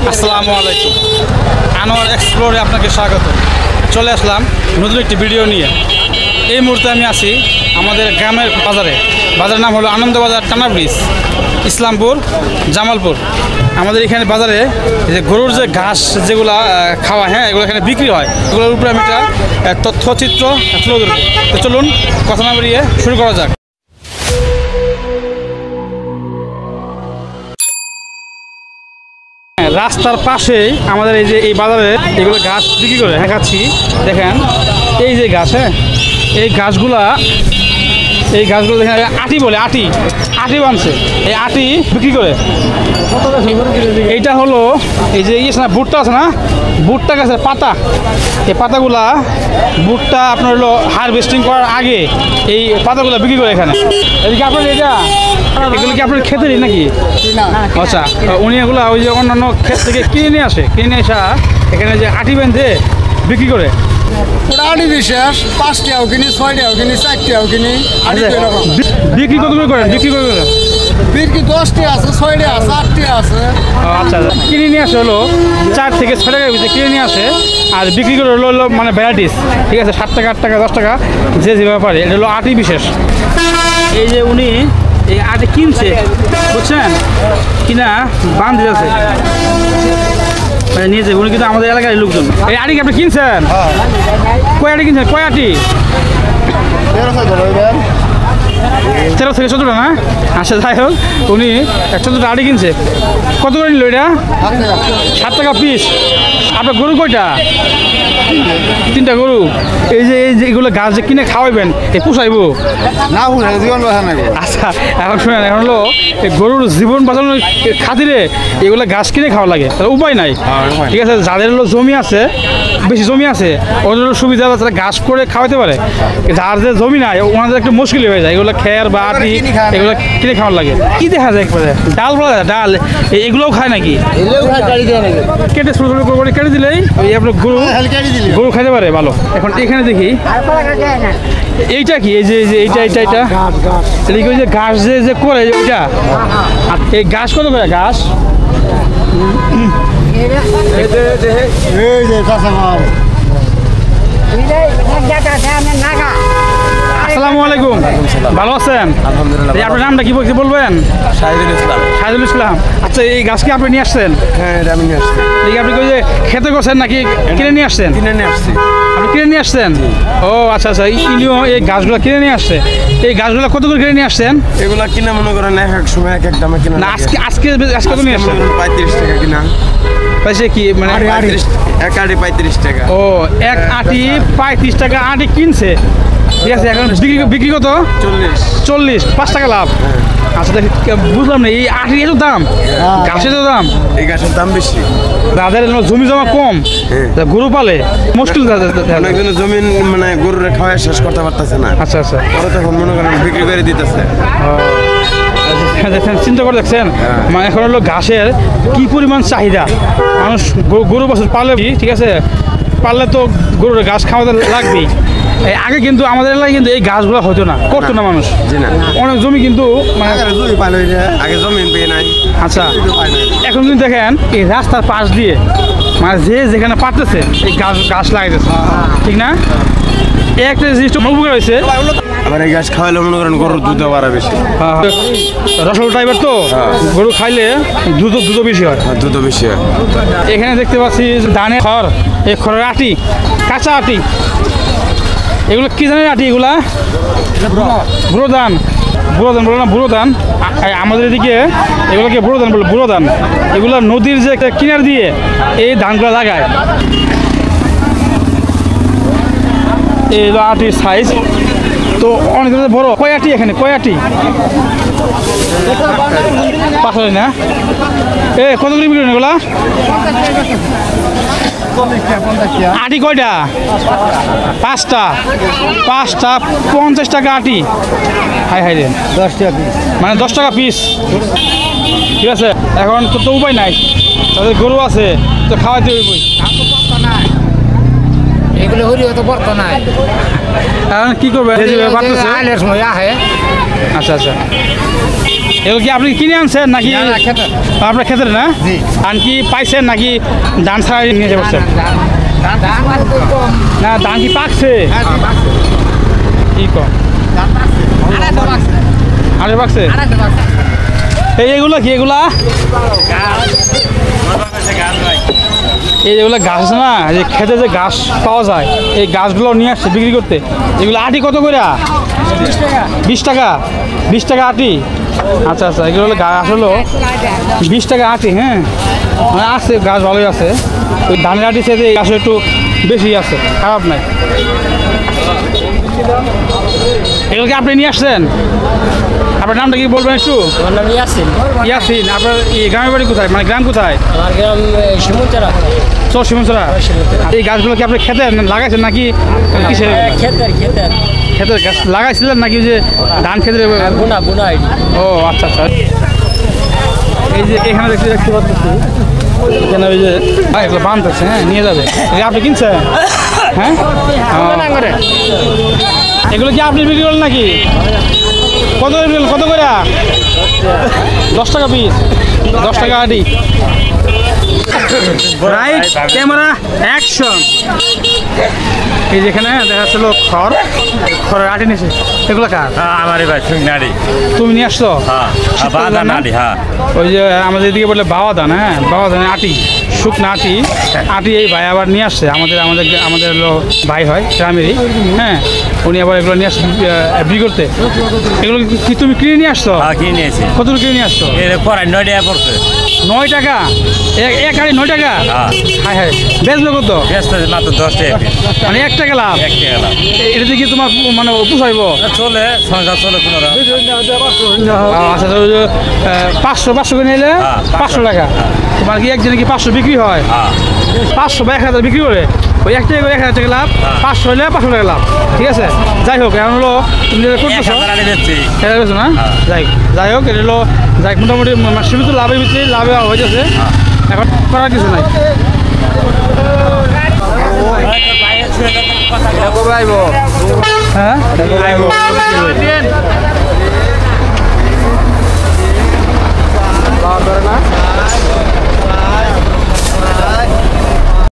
আসসালামু আলাইকুম। আনোয়ার এক্সপ্লোরে আপনাকে স্বাগত। চলে আসলাম নতুন একটি ভিডিও নিয়ে। এই মুহূর্তে আমি আছি আমাদের গ্রামের বাজারে। বাজারের নাম হলো আনন্দবাজার টানা ব্রিজ, ইসলামপুর, জামালপুর। আমাদের এখানে বাজারে যে গরুর যে ঘাস যেগুলো খাওয়া, হ্যাঁ, এগুলো এখানে বিক্রি হয়। এগুলোর উপরে আমি একটা তথ্যচিত্র তুলে ধরবো। তো চলুন কথা না বেরিয়ে শুরু করা যাক। রাস্তার পাশেই আমাদের এই বাজারে এগুলো ঘাস বিক্রি করে দেখাচ্ছি। দেখেন এই যে ঘাস, হ্যাঁ, এই গাছগুলো দেখেন আটি বলে, আটি বানছে। এই আটি বিক্রি করে। এইটা হলো এই যে ইয়ে না, ভুট্টা আছে না, ভুট্টা গাছের পাতা। এই পাতাগুলা ভুট্টা আপনার হলো হারভেস্টিং করার আগে এই পাতাগুলো বিক্রি করে এখানে। এদিকে আপনার এগুলো কি আপনার ক্ষেতেরই নাকি? আচ্ছা, উনি এগুলো ওই যে অন্যান্য ক্ষেত থেকে কিনে নিয়ে আসে, এখানে যে আটি বেঁধে বিক্রি করে। আটি বিশেষ 5 টাকাও কিনি, 6 টাকাও কিনি, 4 টাকাও কিনি। বিক্রি কত করে করেন? বিক্রি 10 টাকা আছে, 6 টাকা আছে, 8 টাকা আছে। আচ্ছা, কিনে নিয়ে আসে হলো 4 থেকে 6 টাকার ভিতরে কিনে নিয়ে আসে, আর বিক্রি করে হলো মানে ভ্যারাইটিস, ঠিক আছে, 7 টাকা, 8 টাকা, 10 টাকা, যে যেভাবে পারে। এটা হলো আটি বিশেষ। এই যে উনি এই আটি কিনছে, বুঝছেন কিনা, বান দিতেছে নিয়ে যাবে। উনি কিন্তু আমাদের এলাকার লোকজন। এই আটি কি আপনি কিনছেন? কয় আটি কিনছেন? কয় আটি? 13 থেকে 14টা না? আচ্ছা, যাই হোক, উনি 14টা আটি কিনছে। কত করে নিল এটা? 7 টাকা পিস। আপনার গরু কয়টা? 3টা গরু। এই যে এগুলো গাছ যে কিনে খাওয়াইবেন, এই পুষাইবো না? জীবন বাঁচা নাকি? আচ্ছা, এখন শুনেন, এখন হলো এই গরুর জীবন বাঁচানোর খাতিরে এগুলো গাছ কিনে খাওয়া লাগে, তাহলে উপায় নাই। ঠিক আছে, যাদের হলো জমি আছে, বেশি জমি আছে, ওদের সুবিধা আছে, তারা ঘাস করে খাওয়াতে পারে। যার যে জমি নাই, ওনাদের একটু মুশকিল হয়ে যায়। এগুলো খেয়ার বা আটি এগুলো কিনে খাওয়ার লাগে। কি দেখা যায় একবারে ডাল বলা যায়, ডাল এগুলোও খায় নাকি? কেটে ছোটো ছোটো করে কেটে দিলেই এই আপনার গরু খাইতে পারে ভালো। এখন এখানে দেখি এইটা কি, এই যে এইটা ওই যে ঘাস যে করে ওইটা। এই ঘাস কত করে ঘাস? আসসালামু আলাইকুম, ভালো আছেন? আলহামদুলিল্লাহ। আপনার নামটা কি বলবেন? শাহিদুল ইসলাম। আচ্ছা, এই গাছ কি আপনি নিয়ে আসছেন? হ্যাঁ, এটা আমি নিয়ে আসছি। আপনি ওই যে খেতে করছেন নাকি কিনে নিয়ে আসছেন? কিনে নিয়ে আসছি। আপনি কিনে নিয়ে আসছেন? ও আচ্ছা, ইনিও এই গাছগুলো কিনে নিয়ে আসছে। এই গাছগুলো কত করে কিনে নিয়ে আসছেন? এগুলা কিনা মনে করেন এক সময় এক দামে কিনা। না, আজকে কত নিয়ে আসছেন? 35 টাকা কিনা। পয়সা কি মানে এক আটি 35 টাকা। ও, এক আটি 35 টাকা আটি কিনছে, ঠিক আছে। এখন বিক্রি কত? 40, 5 টাকা লাভ। আচ্ছা, বুঝলাম না, এই আটির এত দাম, ঘাসের তো দাম। এই গাছের দাম বেশি। তাদের জমি জমা কম, গরু পালে মুশকিল। অনেকজনের জমিন মানে গরুরে খাওয়া শেষ করতে পারতেছে না। আচ্ছা, ওরা তখন মনে করেন বিক্রি করে দিতেছে। দেখছেন, চিন্তা করে দেখছেন, মানে এখন হলো ঘাসের কি পরিমাণ চাহিদা। মানুষ গরু বছর পালে, ঠিক আছে, পারলে তো গরুর ঘাস খাওয়াতে লাগবেই। আগে কিন্তু আমাদের এলাকায় কিন্তু এই গাছগুলো হতো না, করতো না মানুষ। অনেক জমি কিন্তু মানে আগে জমি পেয়ে নাই। আচ্ছা, এখন কিন্তু দেখেন এই রাস্তার পাশ দিয়ে মানে যেখানে পারতেছে এই গাছ লাগাইতেছে, ঠিক না? একটা জিনিস উপকার হয়েছে। আবার এই গাছ খাওয়াইলে মনে করেন গরুর দুধ বাড়া বেশি। রসল টাইপের তো, গরু খাইলে দুধও বেশি হয়। দুধ বেশি হয়। এখানে দেখতে পাচ্ছি ধানের খড়, এই খড়ের আটি, কাঁচা আটি। এগুলো কি জানেন আটি? এগুলা বুড়ো ধান বলে না, বুড়ো ধান। আমাদের এদিকে এগুলোকে বুড়ো ধান বলে, বুড়ো ধান। এগুলো নদীর যে কিনার দিয়ে এই ধানগুলো লাগায়। এই হলো আটির সাইজ, তো অনেক বড়। কয় আটি এখানে? কয় আটি? 5 না? কত করে বিক্রি এগুলা? আটি কয়টা? 5টা। 50 টাকা আটি। হাই রে, 10 টাকা পিস, মানে 10 টাকা পিস, ঠিক আছে। এখন তো উপায় নাই, তাদের গরু আছে তো খাওয়াইতে হইবই। এগুলো হরি হয়তো বর্ত নাই। এখন কি করবে? আইলের সময় আহে। আচ্ছা, এগুলো কি আপনি কিনে আনছেন নাকি আপনার ক্ষেতের না ধান কি পাইছেন নাকি ধান ছাড়া নিয়ে যাচ্ছেন না ধান কি পাকছে কি কম আরে পাকছে এইগুলো কি এগুলা এই যেগুলো গাছ আছে না যে খেতে যে গাছ পাওয়া যায় এই গাছগুলো নিয়ে আসছে বিক্রি করতে এগুলো আটি কত করে 20 টাকা 20 টাকা আটি আচ্ছা আচ্ছা এগুলো হলো গাছ হলো 20 টাকা আটি হ্যাঁ মানে আছে গাছ ভালোই আছে ওই ধানের আটি সাথে এই গাছ একটু বেশি আছে খারাপ নাই এগুলোকে আপনি নিয়ে আসছেন আপনার নামটা কি বলবেন একটু আমার নাম ইয়াসিন ইয়াসিন আপনার এই গ্রামের বাড়ি কোথায় মানে গ্রাম কোথায় আমার গ্রাম শিমুলচরা শিমুলচরা এই গাছগুলো কি আপনি খেতে লাগাইছেন নাকি কিসে ক্ষেতের ক্ষেতের গাছ লাগাইছিলেন নাকি যে ধান খেতে বুনা ও আচ্ছা আচ্ছা এই যে এখানে দেখতে পাচ্ছি এখানে ওই যে এগুলো বানতেছে হ্যাঁ নিয়ে যাবে আপনি কিনছেন হ্যাঁ এগুলো কি আপনি বিক্রি করলেন নাকি কত কত করে 10 টাকা পিস 10 টাকা আটি রাইট ক্যামেরা অ্যাকশন এই যেখানে দেখা যাচ্ছিল খড়ের আটি নিয়েছে এগুলো কার আমারই ভাই নাড়ি তুমি নিয়ে আসছো বাদা নাড়ি হ্যাঁ ওই যে আমাদের এদিকে বলে বাবা ধান হ্যাঁ বাবা ধান আটি শুকনা আটি এই ভাই আবার নিয়ে আসছে আমাদের ভাই হয় গ্রামেরই হ্যাঁ উনি আবার এগুলো নিয়ে আসছে বিক্রি করতে এগুলো কি তুমি কিনে নিয়ে আসছো হ্যাঁ কিনে নিয়েছি কত কিনে নিয়ে আসছো এর পরে 9 টাকা পড়ছে 9 টাকা এক আড়ি 9 টাকা হ্যাঁ হ্যাঁ বেচলো কত ব্যস্ত মাত্র 10 টাকা মানে 1 টাকা লাভ 1 টাকা লাভ এটা দিয়ে কি তোমার মানে পোষাইব চলে সংসার চলে কোনো আচ্ছা 500 করে নিলে 500 টাকা তোমার কি একদিনে কি 500 বিক্রি হয় 500 বা 1000 বিক্রি করে ওই 1 টাকা করে 1000 টাকা লাভ 500 হলে 500 টাকা লাভ ঠিক আছে যাই হোক এখন হলো তুমি যেটা করতেছো এটা বেছো না যাই হোক এটা হলো যাই মোটামুটি সীমিত লাভের ভিতরে লাভে হয়ে যাচ্ছে এখন করার কিছু নাই হ্যাঁ